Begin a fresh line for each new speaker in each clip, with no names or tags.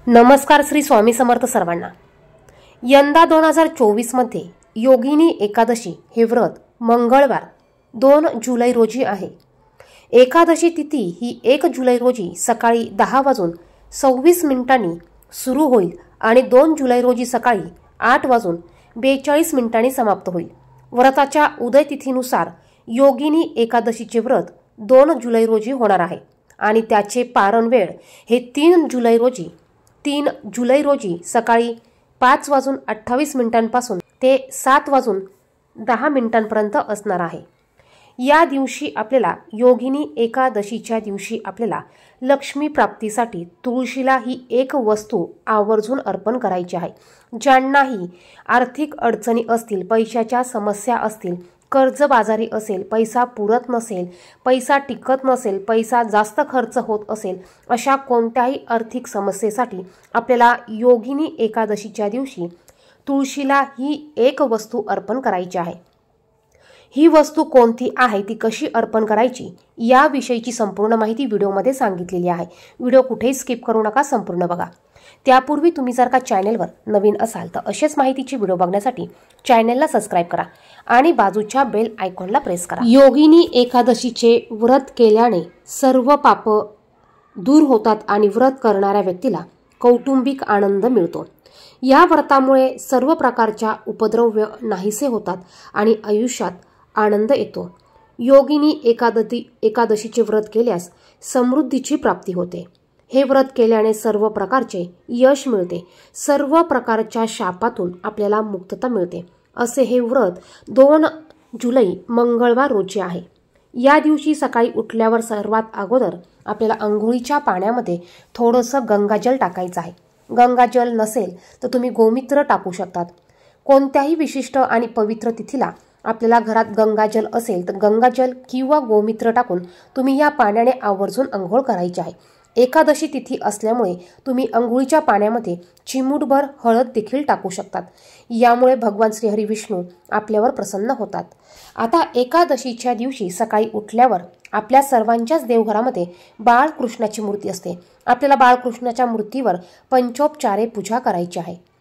नमस्कार श्री स्वामी समर्थ सर्वांना। यंदा 2024 मध्ये योगिनी एकादशी हे व्रत मंगळवार 2 जुलै रोजी आहे। एकादशी तिथी ही 1 जुलै रोजी सकाळी 10:26 सुरू होईल आणि 2 जुलै रोजी सकाळी 8:42 समाप्त होईल। व्रताच्या उदय तिथीनुसार योगिनी एकादशीचे व्रत 2 जुलै रोजी होणार आहे आणि त्याचे पारण वेळ हे 3 जुलै रोजी सकाळी 5:28 पासून ते 7:10 पर्यंत असणार आहे। या दिवशी आपल्याला योगिनी एकादशीच्या दिवशी आपल्याला लक्ष्मी प्राप्तीसाठी तुळशीला ही एक वस्तू आवर्जून अर्पण करायची आहे। ज्यांनाही आर्थिक अडचणी असतील, पैशाच्या समस्या असतील, कर्जबाजारी असेल, पैसा पुरत नसेल, पैसा टिकत नसेल, पैसा जास्त खर्च होत असेल, अशा कोणत्याही आर्थिक समस्येसाठी आपल्याला योगिनी एकादशीच्या दिवशी तुळशीला ही एक वस्तू अर्पण करायची आहे। ही वस्तू कोणती आहे, ती कशी अर्पण करायची याविषयीची संपूर्ण माहिती व्हिडिओमध्ये सांगितलेली आहे। व्हिडिओ कुठेही स्किप करू नका, संपूर्ण बघा। त्यापूर्वी तुम्ही जर का चॅनलवर नवीन असाल तर अशाच माहितीची व्हिडिओ बघण्यासाठी चॅनलला सबस्क्राइब करा आणि बाजूच्या बेल आयकॉनला प्रेस करा। योगिनी एकादशीचे व्रत केल्याने सर्व पाप दूर होतात आणि व्रत करणाऱ्या व्यक्तीला कौटुंबिक आनंद मिळतो। या व्रतामुळे सर्व प्रकारच्या उपद्रव नाहीसे होतात आणि आयुष्यात आनंद येतो। योगिनी एकादशीचे व्रत केल्यास समृद्धीची प्राप्ती होते। हे व्रत केल्याने सर्व प्रकारचे यश मिळते, सर्व प्रकारच्या शापातून आपल्याला मुक्तता मिळते। असे हे व्रत 2 जुलै मंगळवार रोजी आहे। या दिवशी सकाळी उठल्यावर सर्वात अगोदर आपल्याला अंघोळीच्या पाण्यामध्ये थोडंसं गंगाजल टाकायचं आहे। गंगाजल नसेल तर तुम्ही गोमूत्र टाकू शकतात। कोणत्याही विशिष्ट आणि पवित्र तिथीला आपल्याला घरात गंगाजल असेल तर गंगाजल किंवा गोमूत्र टाकून तुम्ही या पाण्याने आवर्जून अंघोळ करायची आहे। एकादशी तिथी असल्यामुळे तुम्ही अंघोळीच्या पाण्यामध्ये चिमूटभर हळद देखील टाकू शकतात। यामुळे भगवान श्रीहरी विष्णू आपल्यावर प्रसन्न होतात। आता एकादशीच्या दिवशी सकाळी उठल्यावर आपल्या सर्वांच्याच देवघरामध्ये बाळकृष्णाची मूर्ती असते। आपल्याला बाळकृष्णाच्या मूर्तीवर पंचोपचारे पूजा करायची आहे।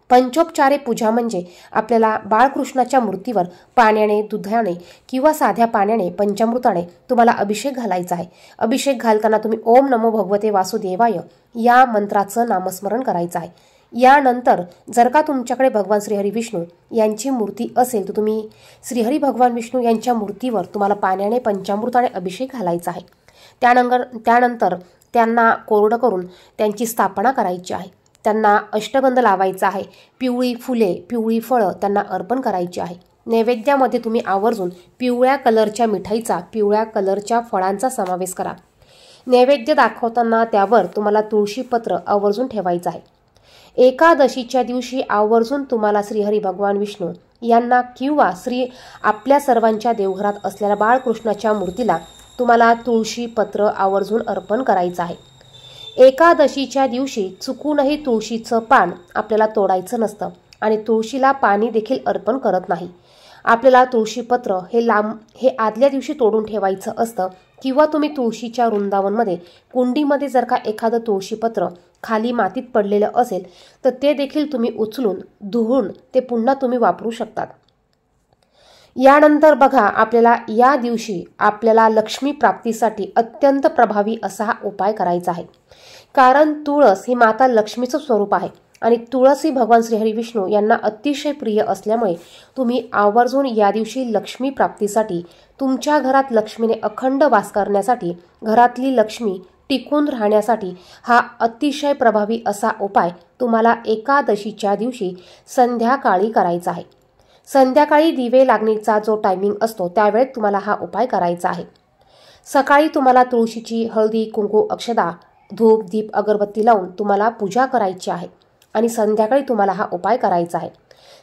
पंचोपचारे पूजा म्हणजे आपल्याला बाळकृष्णाच्या मूर्तीवर पाण्याने, दुधाने किंवा साध्या पाण्याने, पंचामृताने तुम्हाला अभिषेक घालायचा आहे। अभिषेक घालताना तुम्ही ओम नमो भगवते वासुदेवाय या मंत्राचं नामस्मरण करायचं आहे। यानंतर जर का तुमच्याकडे भगवान श्रीहरी विष्णू यांची मूर्ती असेल तर तुम्ही श्रीहरी भगवान विष्णू यांच्या मूर्तीवर तुम्हाला पाण्याने, पंचामृताने अभिषेक घालायचा आहे। त्यानंतर त्यांना कोरडं करून त्यांची स्थापना करायची आहे। त्यांना अष्टगंध लावायचा आहे। पिवळी फुले, पिवळी फळं त्यांना अर्पण करायची आहे। नैवेद्यामध्ये तुम्ही आवर्जून पिवळ्या कलरच्या मिठाईचा, पिवळ्या कलरच्या फळांचा समावेश करा। नैवेद्य दाखवताना त्यावर तुम्हाला तुळशीपत्र आवर्जून ठेवायचं आहे। एकादशीच्या दिवशी आवर्जून तुम्हाला श्रीहरी भगवान विष्णू यांना किंवा आपल्या सर्वांच्या देवघरात असलेल्या बाळकृष्णाच्या मूर्तीला तुम्हाला तुळशीपत्र आवर्जून अर्पण करायचं आहे। एकादशीच्या दिवशी चुकूनही तुळशीचं पान आपल्याला तोडायचं नसतं आणि तुळशीला पाणी देखील अर्पण करत नाही। आपल्याला तुळशीपत्र हे आदल्या दिवशी तोडून ठेवायचं असतं किंवा तुम्ही तुळशीच्या वृंदावनमध्ये कुंडीमध्ये जर का एखादं तुळशीपत्र खाली मातीत पडलेलं असेल तर ते देखील तुम्ही उचलून धुवून ते पुन्हा तुम्ही वापरू शकतात। यानंतर बघा, आपल्याला या दिवशी आपल्याला लक्ष्मी प्राप्तीसाठी अत्यंत प्रभावी असा हा उपाय करायचा आहे। कारण तुळस ही माता लक्ष्मीचं स्वरूप आहे आणि तुळस ही भगवान श्रीहरी विष्णू यांना अतिशय प्रिय असल्यामुळे तुम्ही आवर्जून या दिवशी लक्ष्मी प्राप्तीसाठी, तुमच्या घरात लक्ष्मीने अखंड वास करण्यासाठी, घरातली लक्ष्मी टिकून राहण्यासाठी हा अतिशय प्रभावी असा उपाय तुम्हाला एकादशीच्या दिवशी संध्याकाळी करायचा आहे। संध्याकाळी दिवे लागणीचा जो टायमिंग असतो त्यावेळेत तुम्हाला हा उपाय करायचा आहे। सकाळी तुम्हाला तुळशीची हळदी, कुंकू, अक्षदा, धूप, दीप, अगरबत्ती लावून तुम्हाला पूजा करायची आहे आणि संध्याकाळी तुम्हाला हा उपाय करायचा आहे।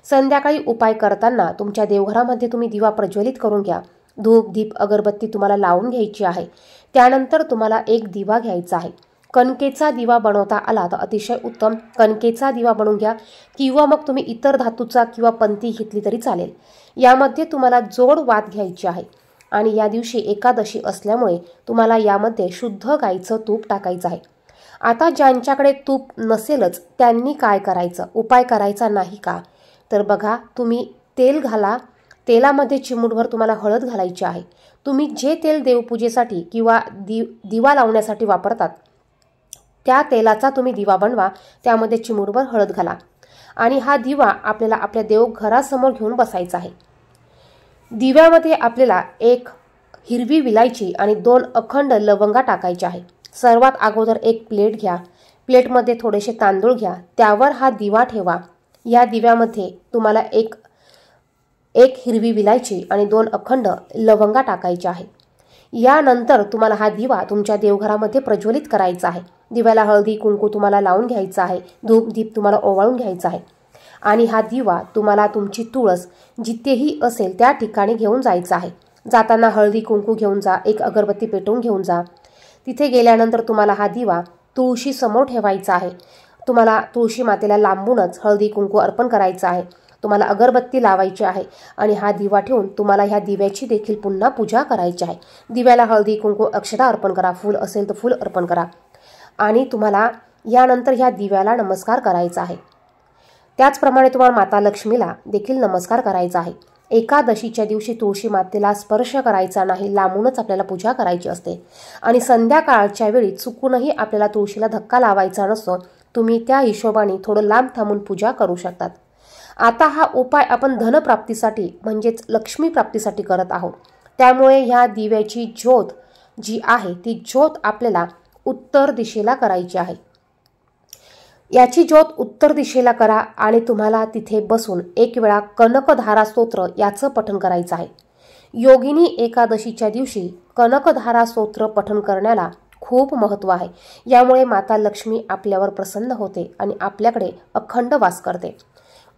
संध्याकाळी उपाय करताना तुमच्या देवघरामध्ये तुम्ही दिवा प्रज्वलित करून घ्या। धूप, दीप, अगरबत्ती तुम्हाला लावून घ्यायची आहे। त्यानंतर तुम्हाला एक दिवा घ्यायचा आहे। कणकेचा दिवा बनवता आला तर अतिशय उत्तम, कणकेचा दिवा बनवून घ्या किंवा मग तुम्ही इतर धातूचा किंवा पंती घेतली तरी चालेल। यामध्ये तुम्हाला जोड वात घ्यायची आहे आणि या दिवशी एकादशी असल्यामुळे तुम्हाला यामध्ये शुद्ध गाईचं तूप टाकायचं आहे। आता ज्यांच्याकडे तूप नसेलच त्यांनी काय करायचं, उपाय करायचा नाही का? तर बघा, तुम्ही तेल घाला, तेलामध्ये चिमूटभर तुम्हाला हळद घालायची आहे. तुम्ही जे तेल देवपूजेसाठी किंवा दिवा लावण्यासाठी वापरतात त्या तेलाचा तुम्ही दिवा बनवा, त्यामध्ये चिमूटभर हळद घाला आणि हा दिवा आपल्याला आपल्या देवघरासमोर घेऊन बसायचा आहे. दिव्यामध्ये आपल्याला 1 हिरवी विलायची आणि 2 अखंड लवंगा टाकायच्या आहे. सर्वात अगोदर एक प्लेट घ्या, प्लेटमध्ये थोडेसे तांदूळ घ्या, त्यावर हा दिवा ठेवा. या दिव्यामध्ये तुम्हाला एक हिरवी विलायची आणि 2 अखंड लवंगा टाकायच्या आहे. यानंतर तुम्हाला हा दिवा तुमच्या देवघरामध्ये प्रज्वलित करायचा आहे. दिव्याला हळदी कुंकू तुम्हाला लावून घ्यायचं आहे, धूप दीप तुम्हाला ओवाळून घ्यायचा आहे आणि हा दिवा तुम्हाला तुमची तुळस जिथेही असेल त्या ठिकाणी घेऊन जायचा आहे. जाताना हळदी कुंकू घेऊन जा, एक अगरबत्ती पेटवून घेऊन जा. तिथे गेल्यानंतर तुम्हाला हा दिवा तुळशी समोर ठेवायचा आहे. तुम्हाला तुळशी मातेला लांबूनच हळदी कुंकू अर्पण करायचं आहे. तुम्हाला अगरबत्ती लावायची आहे आणि हा दिवा ठेवून तुम्हाला ह्या दिव्याची देखील पुन्हा पूजा करायची आहे. दिव्याला हळदी कुंकू अक्षता अर्पण करा, फूल असेल तर फूल अर्पण करा आणि तुम्हाला यानंतर ह्या दिव्याला नमस्कार करायचा आहे. त्याचप्रमाणे तुम्हाला माता लक्ष्मीला देखील नमस्कार करायचा आहे. एकादशीच्या दिवशी तुळशी मातेला स्पर्श करायचा नाही, लांबूनच आपल्याला पूजा करायची असते आणि संध्याकाळच्या वेळी चुकूनही आपल्याला तुळशीला धक्का लावायचा नसतो. तुम्ही त्या हिशोबाने थोडं लांब थांबून पूजा करू शकतात. आता हा उपाय आपण धनप्राप्तीसाठी म्हणजेच लक्ष्मी प्राप्तीसाठी करत आहोत. त्यामुळे ह्या दिव्याची ज्योत जी आहे ती ज्योत आपल्याला उत्तर दिशेला करायची आहे. याची ज्योत उत्तर दिशेला करा आणि तुम्हाला तिथे बसून 1 वेळा कनकधारा स्तोत्र याचं पठण करायचं आहे. योगिनी एकादशीच्या दिवशी कनकधारा स्तोत्र पठण करण्याला खूप महत्त्व आहे. यामुळे माता लक्ष्मी आपल्यावर प्रसन्न होते आणि आपल्याकडे अखंड वास करते.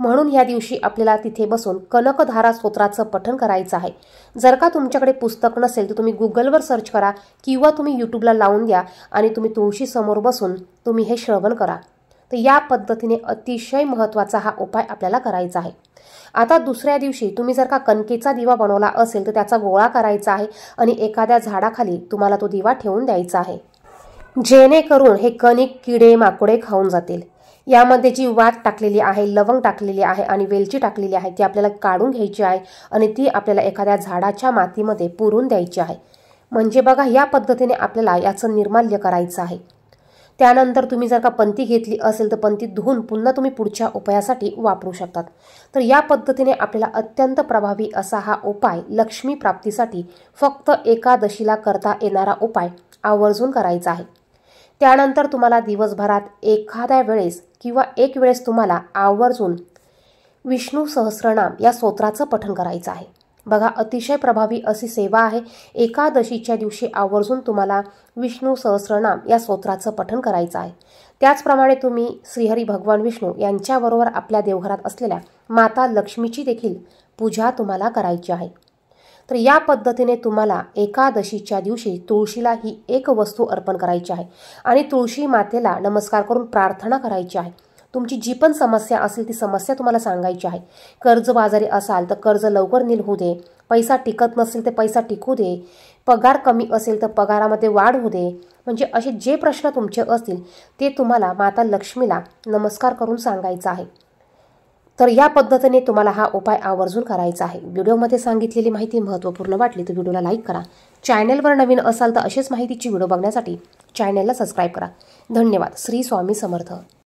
म्हणून या दिवशी आपल्याला तिथे बसून कनकधारा स्तोत्राचं पठण करायचं आहे. जर का तुमच्याकडे पुस्तक नसेल तर तुम्ही गुगलवर सर्च करा किंवा तुम्ही यूट्यूबला लावून द्या आणि तुम्ही तुळशी समोर बसून तुम्ही हे श्रवण करा. तर या पद्धतीने अतिशय महत्त्वाचा हा उपाय आपल्याला करायचा आहे. आता दुसऱ्या दिवशी तुम्ही जर का कणकेचा दिवा बनवला असेल तर त्याचा गोळा करायचा आहे आणि एखाद्या झाडाखाली तुम्हाला तो दिवा ठेवून द्यायचा आहे, जेणेकरून हे कणिक किडे माकोडे खाऊन जातील. यामध्ये जी वात टाकलेली आहे, लवंग टाकलेली आहे आणि वेलची टाकलेली आहे ती आपल्याला काढून घ्यायची आहे आणि ती आपल्याला एखाद्या झाडाच्या मातीमध्ये पुरून द्यायची आहे. म्हणजे बघा, या पद्धतीने आपल्याला याचं निर्माल्य करायचं आहे. त्यानंतर तुम्ही जर का पंती घेतली असेल तर पंती धुवून पुन्हा तुम्ही पुढच्या उपायासाठी वापरू शकतात. तर या पद्धतीने आपल्याला अत्यंत प्रभावी असा हा उपाय लक्ष्मी प्राप्तीसाठी फक्त एकादशीला करता येणारा उपाय आवर्जून करायचा आहे. त्यानंतर तुम्हाला दिवसभरात एखाद्या वेळेस किंवा एक वेळेस तुम्हाला आवर्जून विष्णू सहस्रनाम या स्तोत्राचं पठण करायचं आहे. बघा, अतिशय प्रभावी अशी सेवा आहे. एकादशीच्या दिवशी आवर्जून तुम्हाला विष्णू सहस्रनाम या स्तोत्राचं पठण करायचं आहे. त्याचप्रमाणे तुम्ही श्रीहरी भगवान विष्णू यांच्याबरोबर आपल्या देवघरात असलेल्या माता लक्ष्मीची देखील पूजा तुम्हाला करायची आहे. तर या पद्धतीने तुम्हाला एकादशीच्या दिवशी तुळशीला ही एक वस्तू अर्पण करायची आहे आणि तुळशी मातेला नमस्कार करून प्रार्थना करायची आहे. तुमची जी पण समस्या असेल ती समस्या तुम्हाला सांगायची आहे. कर्जबाजारी असाल तर कर्ज लवकर नील होऊ दे, पैसा टिकत नसेल तर पैसा टिकू दे, पगार कमी असेल तर पगारामध्ये वाढ होऊ दे, म्हणजे असे जे प्रश्न तुमचे असतील ते तुम्हाला माता लक्ष्मीला नमस्कार करून सांगायचं आहे. तर या पद्धतीने तुम्हाला हा उपाय आवर्जून करायचा आहे. व्हिडिओमध्ये सांगितलेली माहिती महत्त्वपूर्ण वाटली तर व्हिडिओला लाईक करा. चॅनलवर नवीन असाल तर असेच माहितीची व्हिडिओ बघण्यासाठी चॅनलला सबस्क्राईब करा. धन्यवाद. श्री स्वामी समर्थ.